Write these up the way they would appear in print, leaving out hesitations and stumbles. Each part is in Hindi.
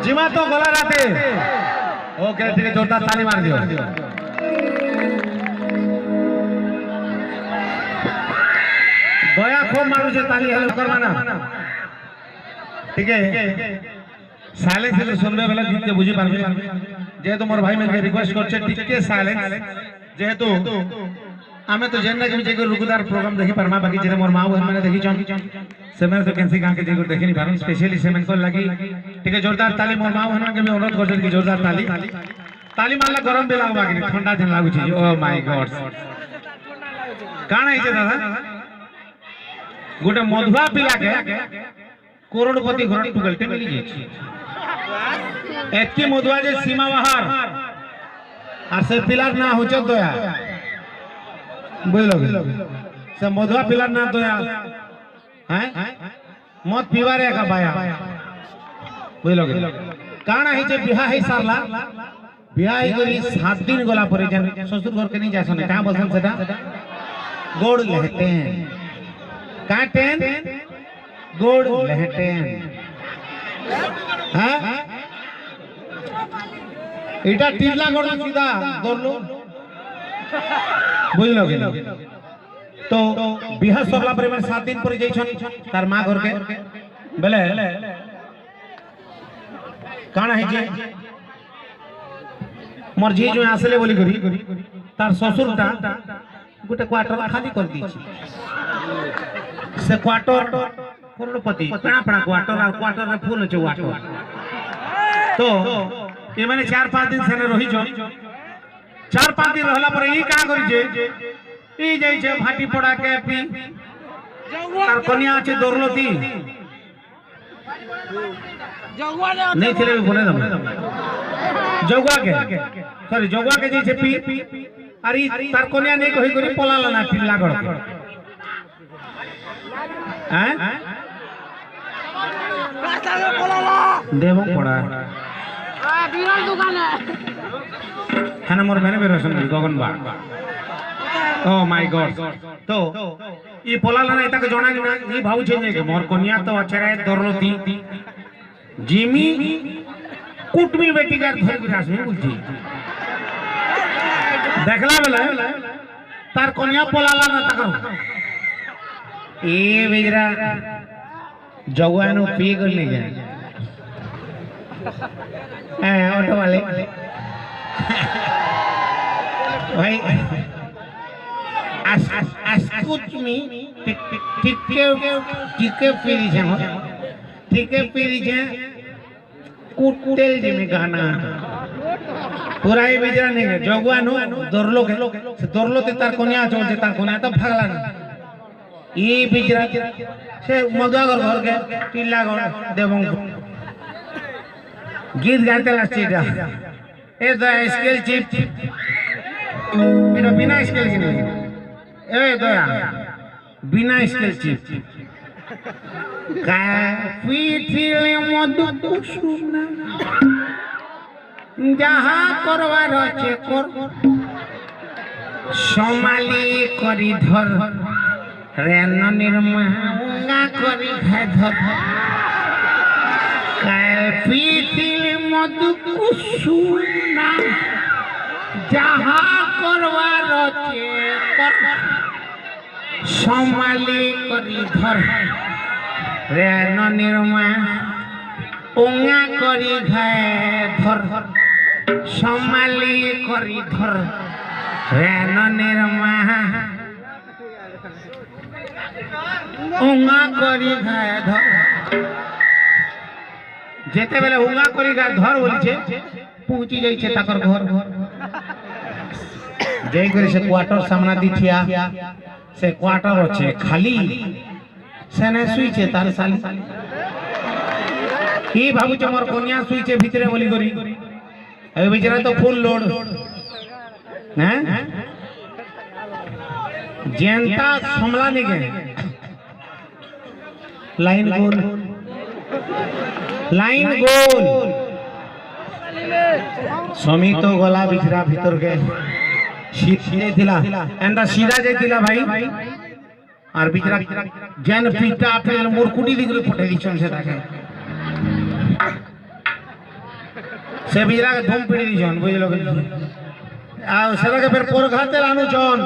जिमा तो गला राते ओके ठीक है जोरदार ताली मार दियो दया खूब मारू से ताली हेल्प करवाना ठीक है साइलेंस से सुनबे वाला जितने बुझी पारबे जेहेतु मोर भाई मेरे रिक्वेस्ट करछे टिके साइलेंस जेहेतु आमे तो जेन्ना के जे रुगदार प्रोग्राम देखि परमा बाकी जे मोर मां बहन माने देखि छन सेमेन तो कैंसी गां के जे देखि नि पारन स्पेशली सेमेन को लगी ठीक है जोरदार ताली मोर मां बहन के भी अनुरोध करछन कि जोरदार ताली ताली मारला गरम बेला बाकी ठंडा दिन लागु छी ओ माय गॉड काना है दादा गोटे मधुआ पिला के करोड़पति घर टुगलते मिली जाय एतकी मधुआ जे सीमा बाहर और से पिलार ना हो छ दया बुझलो से मधुआ पिलार ना दया हैं मत पीवारे का बाया बुझलो काना है जे बिहा है सारला बिहा है करी 7 दिन गोला परे जन ससुर घर के नहीं जासन का बोलसन सेटा गोड़ लहते हैं काटेन गोड़ लहटेन हां एटा टिरला गोड़ सीधा दौड़लो बुझलो के तो बिहा सरला पर 7 दिन पर जइछन तार मां घर के बेले काना है जे मोर जी जो आसले बोली करी तार ससुरटा गोटे क्वार्टर खाली कर दी से क्वार्टर करोड़पति पणा पणा क्वार्टर और क्वार्टर रे फुल छ वाटर तो ए माने 4-5 दिन सेने रही छ 4-5 दिन रहला पर ई का करी जे ई जाई छै भाटी पड़ा के पी तार कन्या छै दोरलती जगवा नहीं चले बोले दम जगवा के सॉरी जगवा के जाई छै पी अरे तार कन्या नहीं कहि करी पलाला ना पी लागड़ हैं देवो पड़ा बिरल दुकान है ना मोर मैंने बेरसन गगन बा ओ माय गॉड तो ई पलाला ना इता के जणा ना ई भाऊ छे जे मोर कन्या तो अचरे दरलती जिमी कुटमी बेटी का धर गिरास में बुझी देखला बेला तार कन्या पलाला ना तक ए बिजरा जवानो पी कर ले जाए ऑटो वाले भाई कुछ में ठीक के पीरी छे ठीक के पीरी छे कुटेल जी में गाना पूरा ही बिजरा नहीं है जवानो दरलो ते तार कोनिया छोड़ दे तार कोनिया तो भागला ना ये बिजरा से मधुआगर घर के टिल्ला गण देवं गीत गाते लास्टीटा ए द स्केल चिप इनो बिना स्केल की नहीं ए दया बिना स्केल चिप का पीठिले मधु कुसुम जहां करवार আছে कर समाली करी धर रेन निर्मंगा करी धर काल पीतिल मधु कुसुम जहां करवार আছে कर समाली करी धर रेन निर्मंगा करी धर समाली करी धर रेन उंगा करी घाय धर जेते बेले उंगा करी घाय धर बोली छे पहुंची जाई छे ताकर घर जय करी से क्वार्टर सामना दिठिया से क्वार्टर होछे खाली सेने सुई छे तार साली की भाबु छ मोर कन्या सुई छे भीतरे बोली करी ए बेचारा तो फुल लोड हैं जनता समला नहीं गए लाइन गोल स्वामी तो गला बिछरा भीतर के सीधे दिला एंडा सीधा जे दिला भाई और बिछरा जन पीटा पे मुरकुटी दिगरे फटे दिछन से ताके से बिजला के धूम पीड़ी जन बुझलो के आ सेरा के फिर पोर घाते लानु जन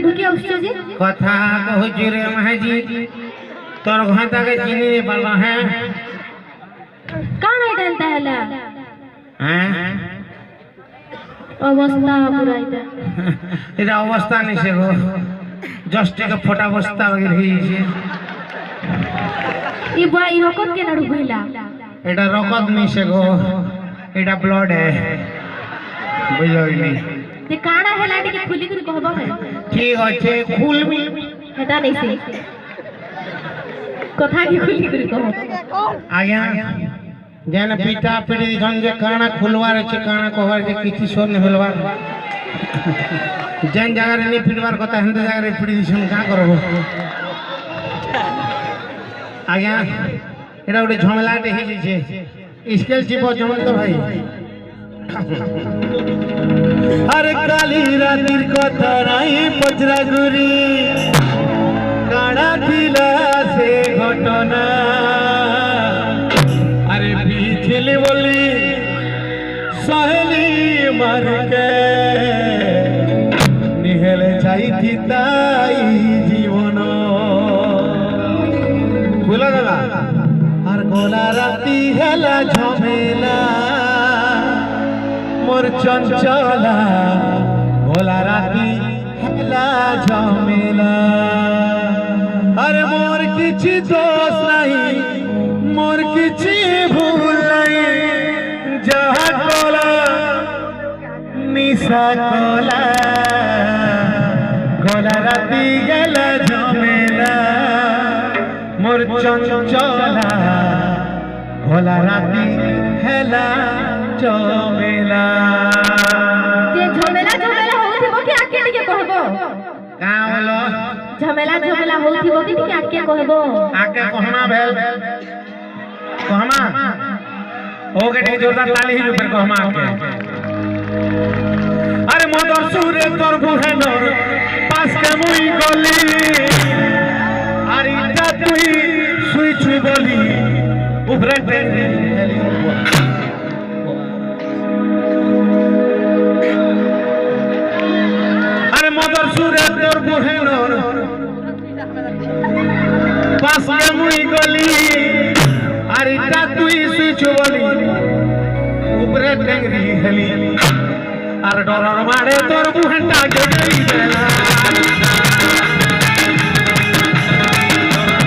कथा कहू रे महाजी तोर घाटा के चिनी नहीं पाला है कान डलता है ला हैं अवस्था पूरा इधर अवस्था नहीं से गो जस्ट के फोटा अवस्था वगैरह ही से ई भाई रकत के नडु भइला एटा रकत नहीं से गो एटा ब्लड है बुझलो नहीं ते काना है लाटी के खुली कर कहबो है ठीक আছে খুল हेटा नहीं से कथा की खुली कर कहबो आज्ञा जेन पीटा पीड़ी जन जे काना खुलवार छै काना कहवार जे किछि सोन होलवार जेन जगह रे नहीं पिटवार कथा हंदे जगह रे पीड़ी छन का करबो आज्ञा एटा उडे झमेलाटे हे छै स्केल चिपो जमन तो भाई अरे काली रातिर कथा राई पचरा गुरी काड़ा दिला से घटना अरे पीछे बोली सहेली मार के निहले जाई ताई जीवन बोला दादा और गोला राती हेला झमेला मोर चंचला भोला राती हेला झमेला अरे मोर किछि दोष नहीं मोर किछि भूल नहीं जहाँ कोला निशा कोला गोला राती हेला झमेला मोर चंचला भोला राती हेला झमेला ते झमेला झमेला होथिबो कि आके के कहबो का बोलो झमेला झमेला होथिबो कि आके कहबो आके कहना भेल कहमा ओके ठीक जोरदार ताली ही ऊपर कहमा आके अरे मदर सुरे तोर बुहेनर पास के मुई गली अरे ता तुई सुई छुई बोली ऊपर मदर सुरे तोर बुहेनर पास के मुई गली अरे ता तुई सुइछ बोली ऊपरे टेंगरी हेली আর ডরার মারে তোর বুহেনটা গেই দেলা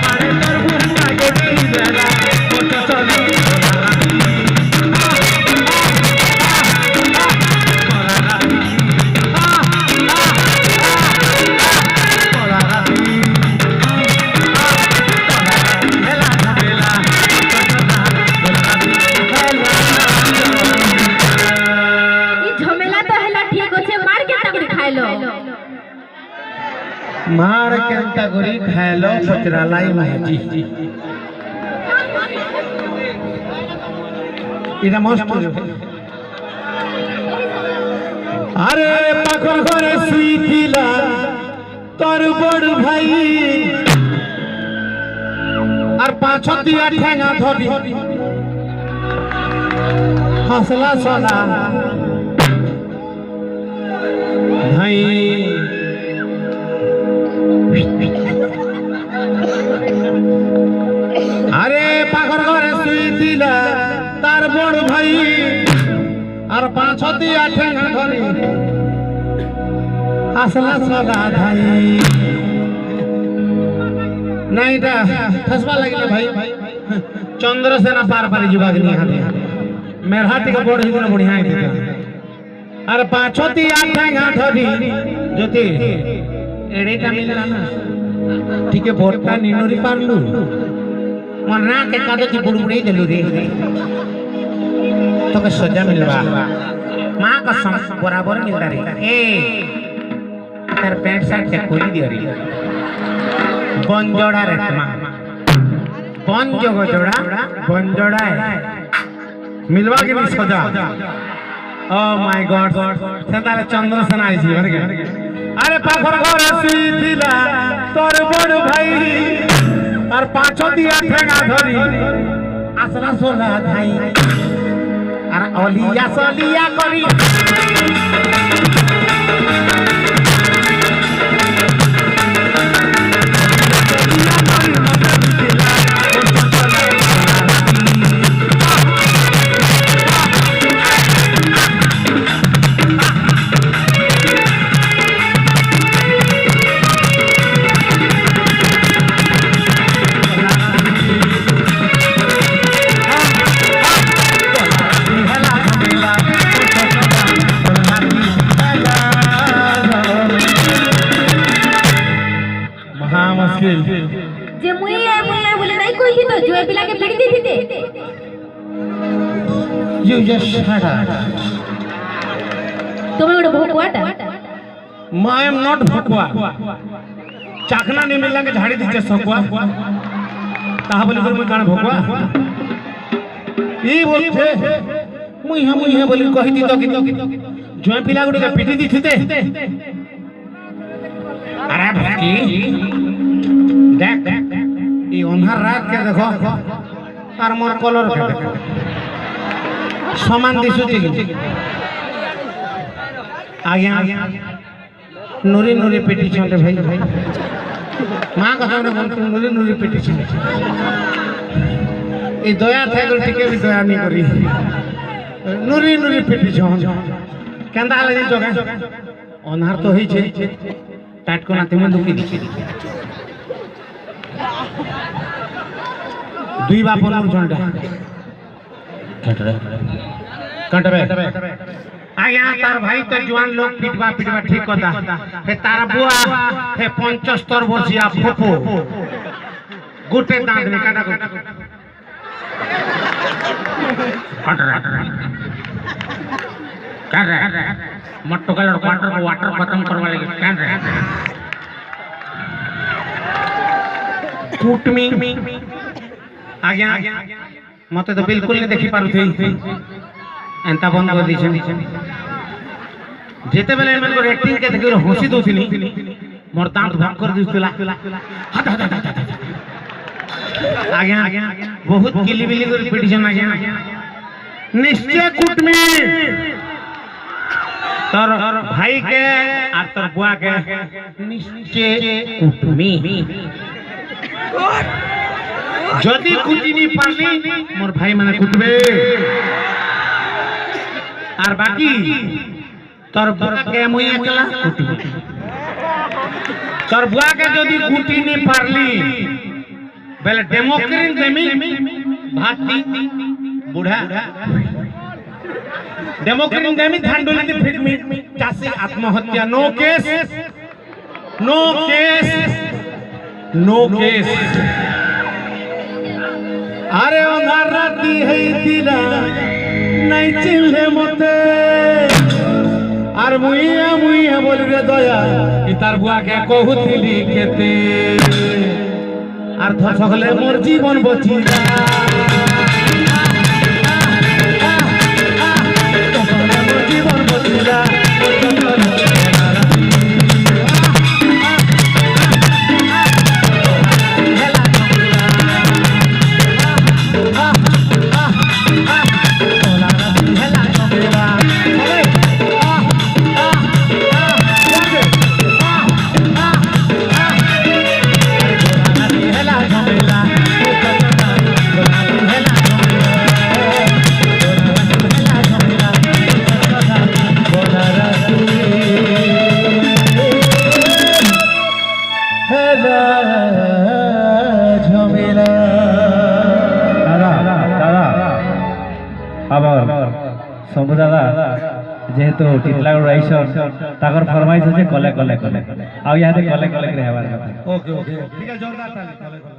মারে তোর বুহেনটা গেই দেলা কত চলি मार केंता गोरी खायलो पचरालाई महाजी इना मस्त अरे पाखर घरे सुईथिला तोर बड़ भाई और पांच दिया ठेंगा धरी हंसला सोना भाई अरे पाखर घरे सुईथिला तार बड़ भाई और पांच दिया ठेंगा धरी हंसला सोना भाई नहीं ता फसवा लगिले भाई चंद्रसेना पार पारी जुबाग निहाते मेरहाटी के बड़ हिगन बढ़िया है अरे पाछती आठा धरी ज्योति एड़ेटा मिलला ना ठीक है भोटटा निनोरी पारलू मन ना के कादती बुड़बुड़ी देलू रे তোকে সজা মিলবা মা কসম বরাবর মিলতা রে এ তার প্যান্ট শার্ট কে খুলি দিও রে বঞ্জড়া রে মা বঞ্জগ জোড়া বঞ্জড়া মিলবা কি নি সজা ও মাই গড সেতারে চন্দ্রসেন আইছি আরে পাখর ঘর আসিছিলা তোর বড় ভাই আর পাঁচ দিয়া ঠেঙা ধরি আসরা সোলা ধাই আর অলিয়া সলিয়া করি যে মুই বলে নাই কইছি তো জুয়ে পিলাকে পিড়ি দিতে You just shut up. তুমি ওটা ভোকুয়াটা I am not ভকুয়া চাকনা নি মিললাকে ঝাড়ি দিছে সকুয়া তাহা বলি করে মুই কাণ ভকুয়া ই বলছে মুই হ্যাঁ বলি কহিতি তো কিন্তু জয় পিলা গুড়িকে পিটি দিছিতে আরে ভাকি দেখ এই অন্ধার রাত কে দেখো আর মোর কলর কে দেখো সমান দিশুছি আজ্ঞা নুরি নুরি পেটি ছন্টে ভাই মা কথা বলতে নুরি নুরি পেটি ছন্টে এই দয়া থাকলে টিকে বি দয়া নি করি নুরি নুরি পেটি ছন্ট কেন্দা লাগে জগা অন্ধার তো হইছে টাইট কোনা তুমি দুকি দিছি দুই বাপন ছন্টা কাটবে আজ্ঞা তার ভাই তো জওয়ান লোক পিটবা ঠিক কথা হে তার বুয়া হে 75 বর্ষিয়া ফুপু গুটে দাঁত নে কাটা मट्टो कलर वाटर को वाटर खत्म करवा लगे कान रे कुटमी आज्ञा मते तो बिल्कुल नहीं देखि पारु थई एंता बंद कर दिछन जेते बेले मन को एक्टिंग के देखि हंसी दोथिनी मोर दांत भाग कर दिसला हट आज्ञा बहुत किली बिली कर पिटिछन आज्ञा निश्चय कुटमी तोर भाई के और तोर बुआ के निश्चय कुटमी जदि कुटिनी पारली मोर भाई माने कुटबे और बाकी तोर बुआ के मुई एकला कुटबे तोर बुआ के जदि कुटिनी पारली बेले डेमोक्रेट देमी भाती बुढ़ा डेमोक्रेट देमी धांडोली फिट में चासी आत्महत्या नो केस अरे अंधार राती हेतिला नहीं चिल्ले मते आर मुइया बोली रे दया इ तार बुआ के कहूतिली केते आर थसखले मोर जीवन बचिला जीवन बचिला शंभु दादा जेहेतु टिटलागढ़ आइसन ताकर फरमाइश है कले कले कले आ यहाँ कले कले हेबार ओके ठीक है जोरदार ताली